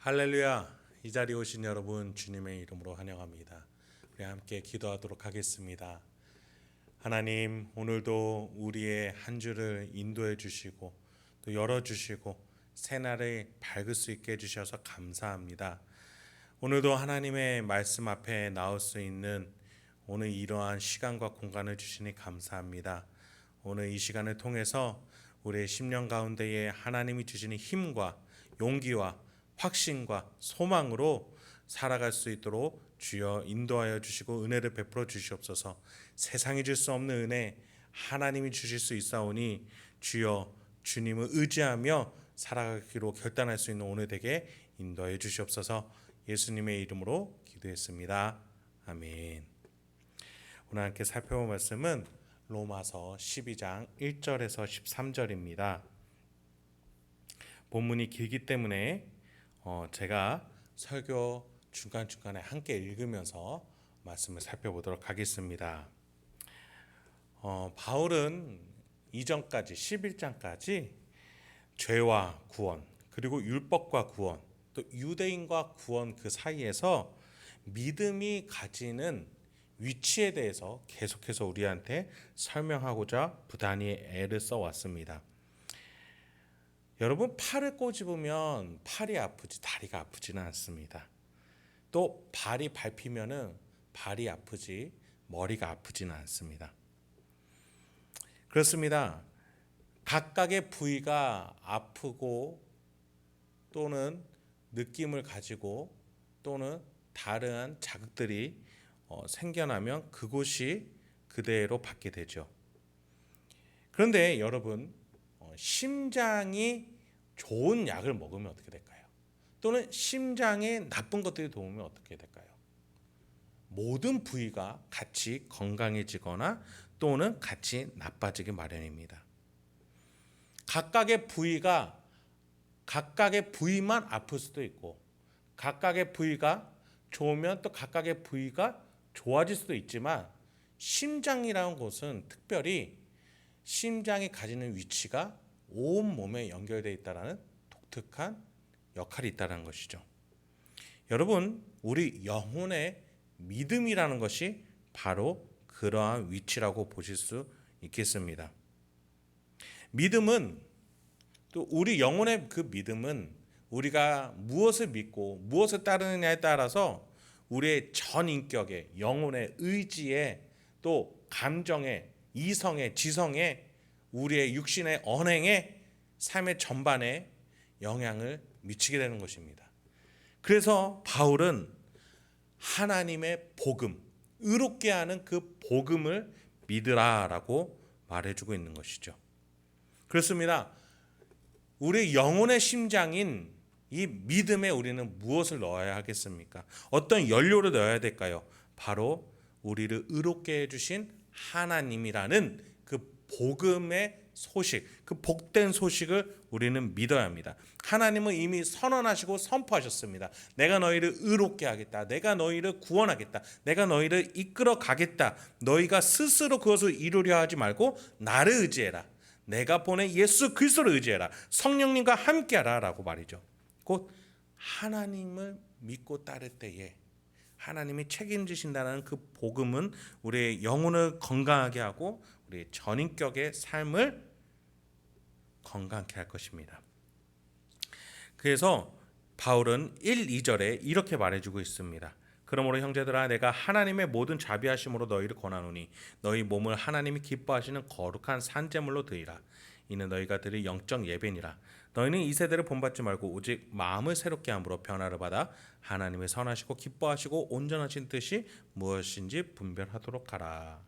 할렐루야. 이 자리에 오신 여러분 주님의 이름으로 환영합니다. 우리 함께 기도하도록 하겠습니다. 하나님, 오늘도 우리의 한 주를 인도해 주시고 또 열어 주시고 새날을 밝을 수 있게 해 주셔서 감사합니다. 오늘도 하나님의 말씀 앞에 나올 수 있는 오늘 이러한 시간과 공간을 주시니 감사합니다. 오늘 이 시간을 통해서 우리의 심령 가운데에 하나님이 주시는 힘과 용기와 확신과 소망으로 살아갈 수 있도록 주여 인도하여 주시고 은혜를 베풀어 주시옵소서. 세상이 줄 수 없는 은혜 하나님이 주실 수 있사오니 주여 주님을 의지하며 살아가기로 결단할 수 있는 오늘 되게 인도하여 주시옵소서. 예수님의 이름으로 기도했습니다. 아멘. 오늘 함께 살펴볼 말씀은 로마서 12장 1절에서 13절입니다. 본문이 길기 때문에 제가 설교 중간중간에 함께 읽으면서 말씀을 살펴보도록 하겠습니다. 바울은 이전까지 11장까지 죄와 구원, 그리고 율법과 구원, 또 유대인과 구원 그 사이에서 믿음이 가지는 위치에 대해서 계속해서 우리한테 설명하고자 부단히 애를 써왔습니다. 여러분, 팔을 꼬집으면 팔이 아프지 다리가 아프지는 않습니다. 또 발이 밟히면은 발이 아프지 머리가 아프지는 않습니다. 그렇습니다. 각각의 부위가 아프고 또는 느낌을 가지고 또는 다른 자극들이 생겨나면 그곳이 그대로 받게 되죠. 그런데 여러분, 심장이 좋은 약을 먹으면 어떻게 될까요? 또는 심장에 나쁜 것들이 도우면 어떻게 될까요? 모든 부위가 같이 건강해지거나 또는 같이 나빠지기 마련입니다. 각각의 부위가 각각의 부위만 아플 수도 있고 각각의 부위가 좋으면 또 각각의 부위가 좋아질 수도 있지만 심장이라는 곳은 특별히 심장이 가지는 위치가 온 몸에 연결되어 있다는 독특한 역할이 있다는 것이죠. 여러분, 우리 영혼의 믿음이라는 것이 바로 그러한 위치라고 보실 수 있겠습니다. 믿음은 또 우리 영혼의 그 믿음은 우리가 무엇을 믿고 무엇을 따르느냐에 따라서 우리의 전 인격의 영혼의 의지에 또 감정에 이성의 지성에 우리의 육신의 언행에 삶의 전반에 영향을 미치게 되는 것입니다. 그래서 바울은 하나님의 복음, 의롭게 하는 그 복음을 믿으라라고 말해주고 있는 것이죠. 그렇습니다. 우리 영혼의 심장인 이 믿음에 우리는 무엇을 넣어야 하겠습니까? 어떤 연료를 넣어야 될까요? 바로 우리를 의롭게 해주신 하나님이라는 그 복음의 소식, 그 복된 소식을 우리는 믿어야 합니다. 하나님은 이미 선언하시고 선포하셨습니다. 내가 너희를 의롭게 하겠다. 내가 너희를 구원하겠다. 내가 너희를 이끌어 가겠다. 너희가 스스로 그것을 이루려 하지 말고 나를 의지해라. 내가 보낸 예수 그리스도를 의지해라. 성령님과 함께하라 라고 말이죠. 곧 하나님을 믿고 따를 때에 하나님이 책임지신다는 그 복음은 우리의 영혼을 건강하게 하고 우리의 전인격의 삶을 건강케 할 것입니다. 그래서 바울은 1, 2절에 이렇게 말해주고 있습니다. 그러므로 형제들아, 내가 하나님의 모든 자비하심으로 너희를 권하노니 너희 몸을 하나님이 기뻐하시는 거룩한 산제물로 드리라. 이는 너희가 드릴 영적 예배니라. 너희는 이 세대를 본받지 말고 오직 마음을 새롭게 함으로 변화를 받아 하나님의 선하시고 기뻐하시고 온전하신 뜻이 무엇인지 분별하도록 하라.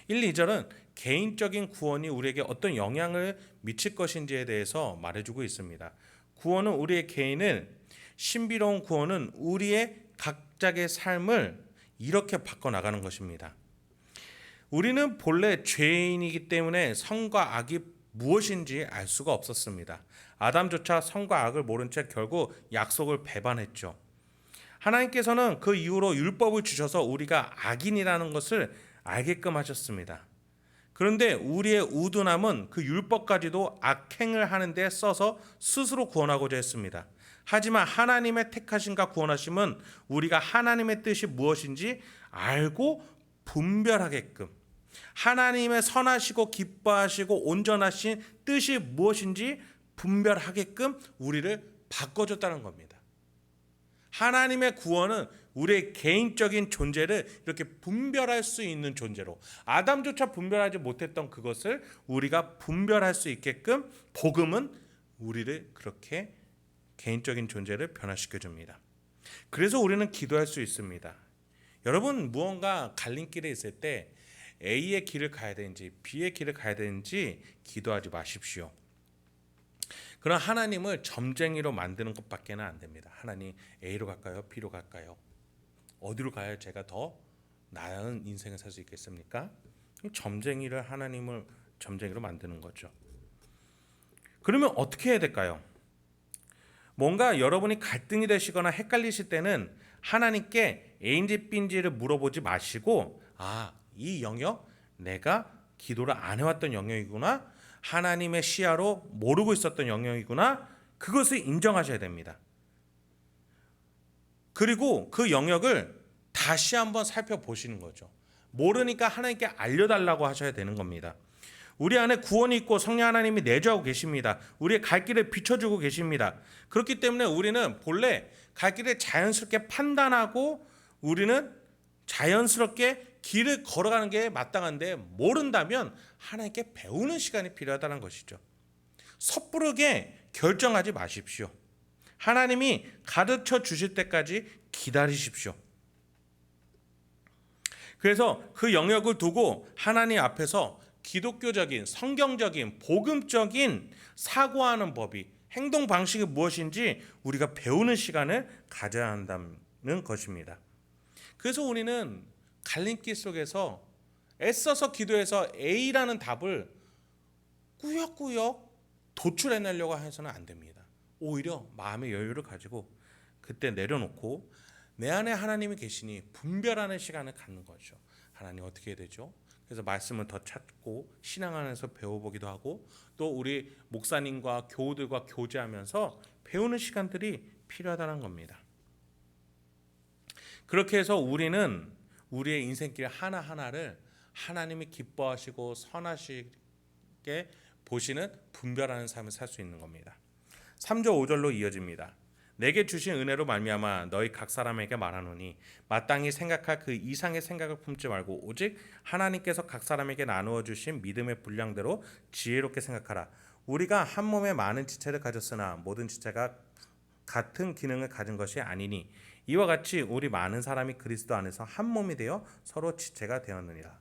1, 2절은 개인적인 구원이 우리에게 어떤 영향을 미칠 것인지에 대해서 말해주고 있습니다. 구원은 우리의 개인을, 신비로운 구원은 우리의 각자의 삶을 이렇게 바꿔나가는 것입니다. 우리는 본래 죄인이기 때문에 선과 악이 무엇인지 알 수가 없었습니다. 아담조차 선과 악을 모른 채 결국 약속을 배반했죠. 하나님께서는 그 이후로 율법을 주셔서 우리가 악인이라는 것을 알게끔 하셨습니다. 그런데 우리의 우둔함은 그 율법까지도 악행을 하는 데 써서 스스로 구원하고자 했습니다. 하지만 하나님의 택하심과 구원하심은 우리가 하나님의 뜻이 무엇인지 알고 분별하게끔, 하나님의 선하시고 기뻐하시고 온전하신 뜻이 무엇인지 분별하게끔 우리를 바꿔줬다는 겁니다. 하나님의 구원은 우리의 개인적인 존재를 이렇게 분별할 수 있는 존재로, 아담조차 분별하지 못했던 그것을 우리가 분별할 수 있게끔 복음은 우리를 그렇게 개인적인 존재를 변화시켜 줍니다. 그래서 우리는 기도할 수 있습니다. 여러분, 무언가 갈림길에 있을 때 A의 길을 가야 되는지 B의 길을 가야 되는지 기도하지 마십시오. 그런 하나님을 점쟁이로 만드는 것밖에는 안 됩니다. 하나님, A로 갈까요? B로 갈까요? 어디로 가야 제가 더 나은 인생을 살 수 있겠습니까? 점쟁이를, 하나님을 점쟁이로 만드는 거죠. 그러면 어떻게 해야 될까요? 뭔가 여러분이 갈등이 되시거나 헷갈리실 때는 하나님께 A인지 B인지를 물어보지 마시고, 이 영역 내가 기도를 안 해왔던 영역이구나, 하나님의 시야로 모르고 있었던 영역이구나, 그것을 인정하셔야 됩니다. 그리고 그 영역을 다시 한번 살펴보시는 거죠. 모르니까 하나님께 알려달라고 하셔야 되는 겁니다. 우리 안에 구원이 있고 성령 하나님이 내주하고 계십니다. 우리의 갈 길을 비춰주고 계십니다. 그렇기 때문에 우리는 본래 갈 길을 자연스럽게 판단하고 우리는 자연스럽게 길을 걸어가는 게 마땅한데, 모른다면 하나님께 배우는 시간이 필요하다는 것이죠. 섣부르게 결정하지 마십시오. 하나님이 가르쳐 주실 때까지 기다리십시오. 그래서 그 영역을 두고 하나님 앞에서 기독교적인, 성경적인, 복음적인 사고하는 법이, 행동 방식이 무엇인지 우리가 배우는 시간을 가져야 한다는 것입니다. 그래서 우리는 갈림길 속에서 애써서 기도해서 A라는 답을 꾸역꾸역 도출해내려고 해서는 안 됩니다. 오히려 마음의 여유를 가지고 그때 내려놓고 내 안에 하나님이 계시니 분별하는 시간을 갖는 거죠. 하나님 어떻게 해야 되죠? 그래서 말씀을 더 찾고 신앙 안에서 배워보기도 하고, 또 우리 목사님과 교우들과 교제하면서 배우는 시간들이 필요하다는 겁니다. 그렇게 해서 우리는 우리의 인생길 하나하나를 하나님이 기뻐하시고 선하시게 보시는 분별하는 삶을 살 수 있는 겁니다. 3절 5절로 이어집니다. 내게 주신 은혜로 말미암아 너희 각 사람에게 말하노니 마땅히 생각할 그 이상의 생각을 품지 말고 오직 하나님께서 각 사람에게 나누어 주신 믿음의 분량대로 지혜롭게 생각하라. 우리가 한 몸에 많은 지체를 가졌으나 모든 지체가 같은 기능을 가진 것이 아니니 이와 같이 우리 많은 사람이 그리스도 안에서 한 몸이 되어 서로 지체가 되었느니라.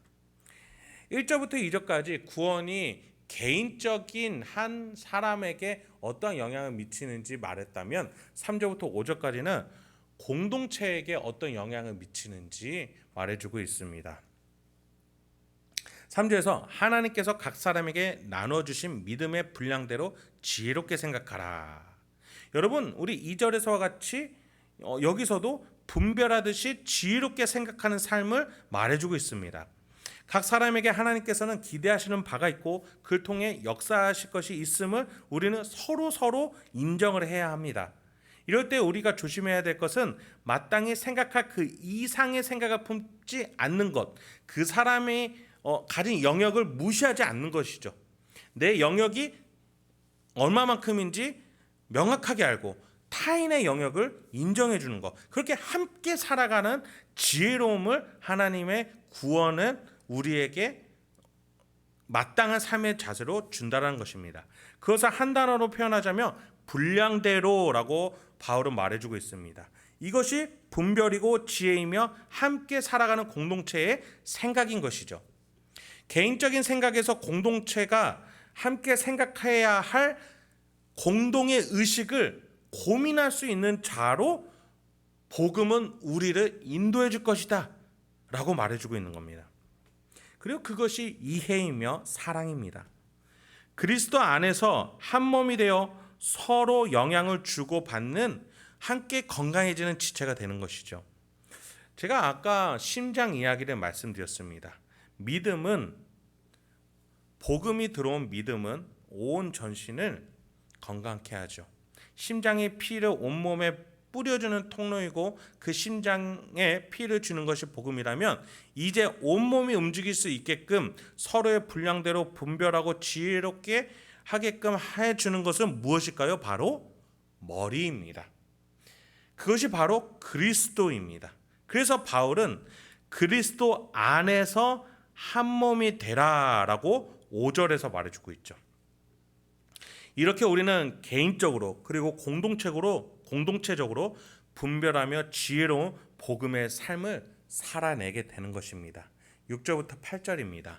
1절부터 2절까지 구원이 개인적인 한 사람에게 어떤 영향을 미치는지 말했다면, 3절부터 5절까지는 공동체에게 어떤 영향을 미치는지 말해주고 있습니다. 3절에서 하나님께서 각 사람에게 나눠주신 믿음의 분량대로 지혜롭게 생각하라. 여러분, 우리 2절에서와 같이 여기서도 분별하듯이 지혜롭게 생각하는 삶을 말해주고 있습니다. 각 사람에게 하나님께서는 기대하시는 바가 있고 그를 통해 역사하실 것이 있음을 우리는 서로 인정을 해야 합니다. 이럴 때 우리가 조심해야 될 것은 마땅히 생각할 그 이상의 생각을 품지 않는 것, 그 사람이 가진 영역을 무시하지 않는 것이죠. 내 영역이 얼마만큼인지 명확하게 알고 타인의 영역을 인정해 주는 것, 그렇게 함께 살아가는 지혜로움을 하나님의 구원은 우리에게 마땅한 삶의 자세로 준다는 것입니다. 그것을 한 단어로 표현하자면 분량대로라고 바울은 말해주고 있습니다. 이것이 분별이고 지혜이며 함께 살아가는 공동체의 생각인 것이죠. 개인적인 생각에서 공동체가 함께 생각해야 할 공동의 의식을 고민할 수 있는 자로 복음은 우리를 인도해 줄 것이다 라고 말해주고 있는 겁니다. 그리고 그것이 이해이며 사랑입니다. 그리스도 안에서 한 몸이 되어 서로 영향을 주고받는, 함께 건강해지는 지체가 되는 것이죠. 제가 아까 심장 이야기를 말씀드렸습니다. 믿음은, 복음이 들어온 믿음은 온 전신을 건강케 하죠. 심장의 피를 온몸에 뿌려주는 통로이고 그 심장에 피를 주는 것이 복음이라면 이제 온몸이 움직일 수 있게끔 서로의 분량대로 분별하고 지혜롭게 하게끔 해주는 것은 무엇일까요? 바로 머리입니다. 그것이 바로 그리스도입니다. 그래서 바울은 그리스도 안에서 한 몸이 되라라고 5절에서 말해주고 있죠. 이렇게 우리는 개인적으로 그리고 공동체적으로 분별하며 지혜로운 복음의 삶을 살아내게 되는 것입니다. 6절부터 8절입니다.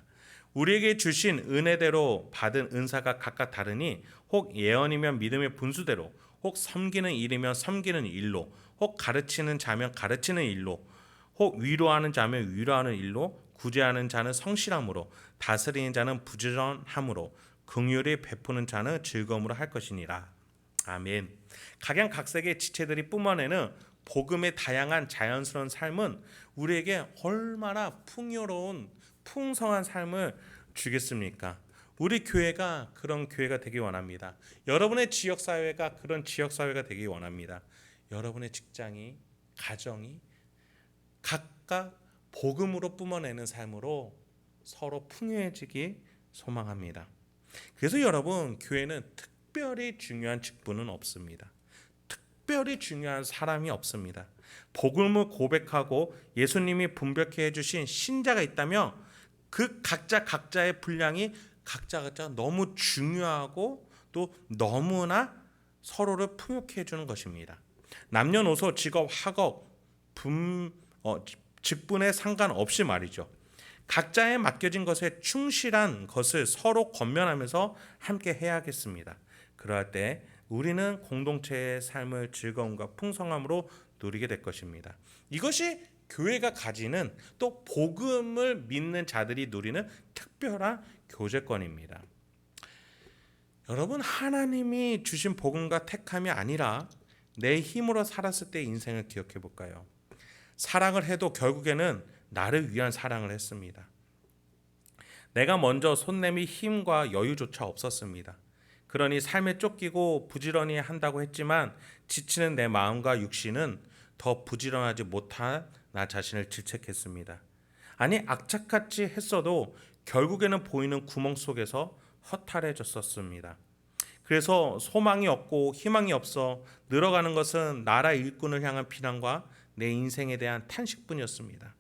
우리에게 주신 은혜대로 받은 은사가 각각 다르니 혹 예언이면 믿음의 분수대로, 혹 섬기는 일이면 섬기는 일로, 혹 가르치는 자면 가르치는 일로, 혹 위로하는 자면 위로하는 일로, 구제하는 자는 성실함으로, 다스리는 자는 부지런함으로, 긍휼히 베푸는 자는 즐거움으로 할 것이니라. 아멘. 각양각색의 지체들이 뿜어내는 복음의 다양한 자연스러운 삶은 우리에게 얼마나 풍요로운 풍성한 삶을 주겠습니까? 우리 교회가 그런 교회가 되기 원합니다. 여러분의 지역사회가 그런 지역사회가 되기 원합니다. 여러분의 직장이, 가정이 각각 복음으로 뿜어내는 삶으로 서로 풍요해지기 소망합니다. 그래서 여러분, 교회는 특별히 중요한 직분은 없습니다. 특별히 중요한 사람이 없습니다. 복음을 고백하고 예수님이 분별케 해주신 신자가 있다면 그 각자의 분량이 각자 너무 중요하고 또 너무나 서로를 풍요케 해주는 것입니다. 남녀노소, 직업, 학업, 직분에 상관없이 말이죠. 각자에 맡겨진 것에 충실한 것을 서로 권면하면서 함께 해야겠습니다. 그럴 때 우리는 공동체의 삶을 즐거움과 풍성함으로 누리게 될 것입니다. 이것이 교회가 가지는 또 복음을 믿는 자들이 누리는 특별한 교제권입니다. 여러분, 하나님이 주신 복음과 택함이 아니라 내 힘으로 살았을 때 인생을 기억해 볼까요? 사랑을 해도 결국에는 나를 위한 사랑을 했습니다. 내가 먼저 손 내밀 힘과 여유조차 없었습니다. 그러니 삶에 쫓기고 부지런히 한다고 했지만 지치는 내 마음과 육신은 더 부지런하지 못한 나 자신을 질책했습니다. 아니, 악착같이 했어도 결국에는 보이는 구멍 속에서 허탈해졌었습니다. 그래서 소망이 없고 희망이 없어 늘어가는 것은 나라 일꾼을 향한 비난과 내 인생에 대한 탄식뿐이었습니다.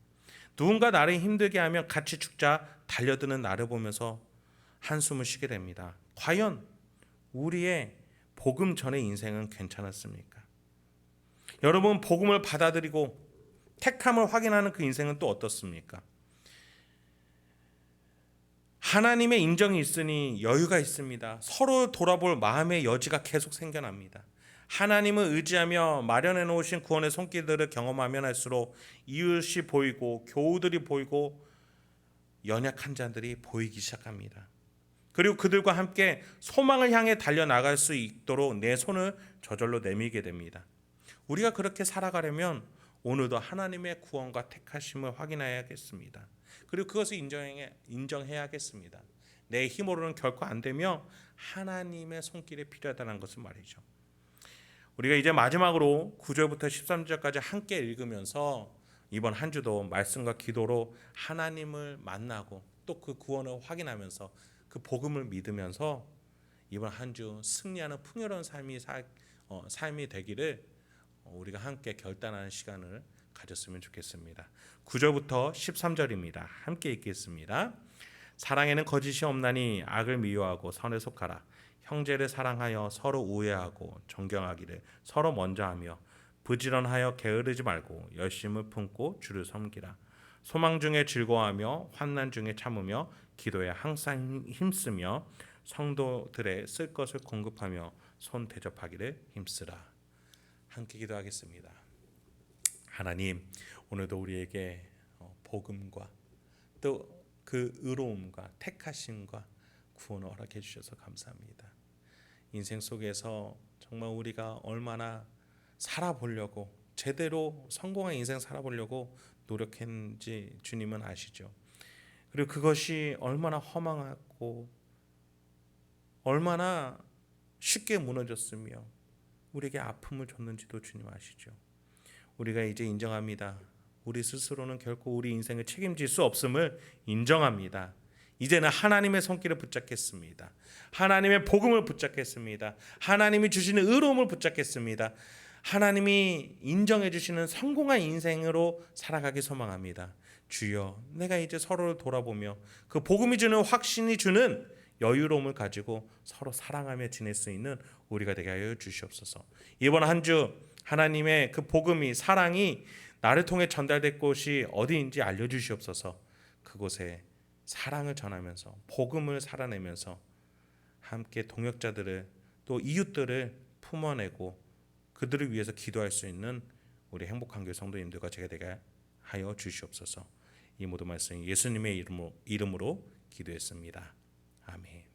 누군가 나를 힘들게 하면 같이 죽자 달려드는 나를 보면서 한숨을 쉬게 됩니다. 과연 우리의 복음 전의 인생은 괜찮았습니까? 여러분, 복음을 받아들이고 택함을 확인하는 그 인생은 또 어떻습니까? 하나님의 인정이 있으니 여유가 있습니다. 서로 돌아볼 마음의 여지가 계속 생겨납니다. 하나님을 의지하며 마련해 놓으신 구원의 손길들을 경험하면 할수록 이웃이 보이고 교우들이 보이고 연약한 자들이 보이기 시작합니다. 그리고 그들과 함께 소망을 향해 달려나갈 수 있도록 내 손을 저절로 내밀게 됩니다. 우리가 그렇게 살아가려면 오늘도 하나님의 구원과 택하심을 확인해야겠습니다. 그리고 그것을 인정해야겠습니다. 내 힘으로는 결코 안 되며 하나님의 손길이 필요하다는 것을 말이죠. 우리가 이제 마지막으로 9절부터 13절까지 함께 읽으면서 이번 한 주도 말씀과 기도로 하나님을 만나고 또 그 구원을 확인하면서 그 복음을 믿으면서 이번 한 주 승리하는 풍요로운 삶이 되기를 우리가 함께 결단하는 시간을 가졌으면 좋겠습니다. 9절부터 13절입니다. 함께 읽겠습니다. 사랑에는 거짓이 없나니 악을 미워하고 선에 속하라. 형제를 사랑하여 서로 우애하고 존경하기를 서로 먼저 하며 부지런하여 게으르지 말고 열심을 품고 주를 섬기라. 소망 중에 즐거워하며 환난 중에 참으며 기도에 항상 힘쓰며 성도들의 쓸 것을 공급하며 손 대접하기를 힘쓰라. 함께 기도하겠습니다. 하나님, 오늘도 우리에게 복음과 또 그 의로움과 택하심과 구원을 허락해 주셔서 감사합니다. 인생 속에서 정말 우리가 얼마나 살아보려고 제대로 성공한 인생 살아보려고 노력했는지 주님은 아시죠. 그리고 그것이 얼마나 허망하고 얼마나 쉽게 무너졌으며 우리에게 아픔을 줬는지도 주님 아시죠. 우리가 이제 인정합니다. 우리 스스로는 결코 우리 인생을 책임질 수 없음을 인정합니다. 이제는 하나님의 손길을 붙잡겠습니다. 하나님의 복음을 붙잡겠습니다. 하나님이 주시는 의로움을 붙잡겠습니다. 하나님이 인정해 주시는 성공한 인생으로 살아가기 소망합니다. 주여, 내가 이제 서로를 돌아보며 그 복음이 주는 확신이 주는 여유로움을 가지고 서로 사랑하며 지낼 수 있는 우리가 되게 하여 주시옵소서. 이번 한 주 하나님의 그 복음이, 사랑이 나를 통해 전달될 곳이 어디인지 알려주시옵소서. 그곳에 사랑을 전하면서 복음을 살아내면서 함께 동역자들을 또 이웃들을 품어내고 그들을 위해서 기도할 수 있는 우리 행복한 교회 성도님들과 제가 되게 하여 주시옵소서. 이 모든 말씀 예수님의 이름으로 기도했습니다. 아멘.